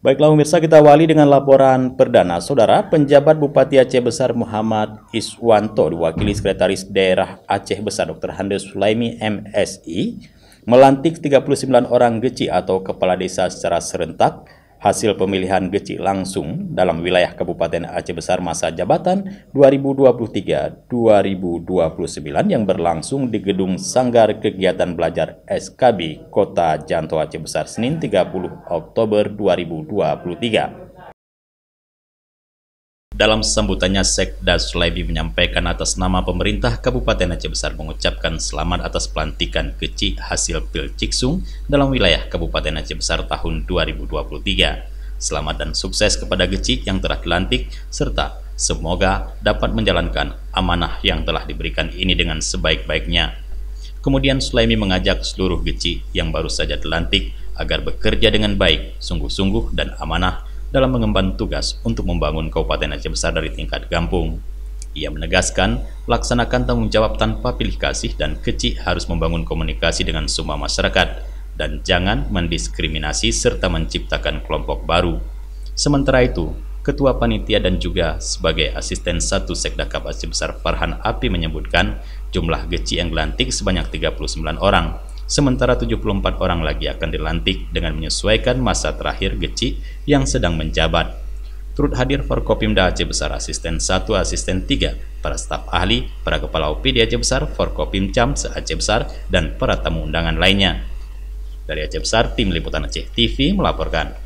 Baiklah pemirsa, kita awali dengan laporan perdana. Saudara, penjabat Bupati Aceh Besar Muhammad Iswanto diwakili Sekretaris Daerah Aceh Besar Dr. Handes Sulaimi MSI melantik 39 orang GECI atau kepala desa secara serentak hasil pemilihan GECI langsung dalam wilayah Kabupaten Aceh Besar masa jabatan 2023-2029 yang berlangsung di Gedung Sanggar Kegiatan Belajar SKB Kota Janto Aceh Besar Senin 30 Oktober 2023. Dalam sambutannya, Sekda Sulaimi menyampaikan atas nama pemerintah Kabupaten Aceh Besar mengucapkan selamat atas pelantikan GECI hasil Pil Ciksung dalam wilayah Kabupaten Aceh Besar tahun 2023. Selamat dan sukses kepada GECI yang telah dilantik, serta semoga dapat menjalankan amanah yang telah diberikan ini dengan sebaik-baiknya. Kemudian Sulaimi mengajak seluruh GECI yang baru saja dilantik agar bekerja dengan baik, sungguh-sungguh dan amanah dalam mengemban tugas untuk membangun Kabupaten Aceh Besar dari tingkat kampung. Ia menegaskan, laksanakan tanggung jawab tanpa pilih kasih dan GECI harus membangun komunikasi dengan semua masyarakat dan jangan mendiskriminasi serta menciptakan kelompok baru. Sementara itu, Ketua Panitia dan juga sebagai Asisten 1 Sekdakap Aceh Besar Farhan Api menyebutkan jumlah GECI yang dilantik sebanyak 39 orang. Sementara 74 orang lagi akan dilantik dengan menyesuaikan masa terakhir GECI yang sedang menjabat. Turut hadir Forkopimda Aceh Besar Asisten 1, Asisten 3, para staf ahli, para kepala OPD Aceh Besar, Forkopimcam se-Aceh Besar, dan para tamu undangan lainnya. Dari Aceh Besar, Tim Liputan Aceh TV melaporkan.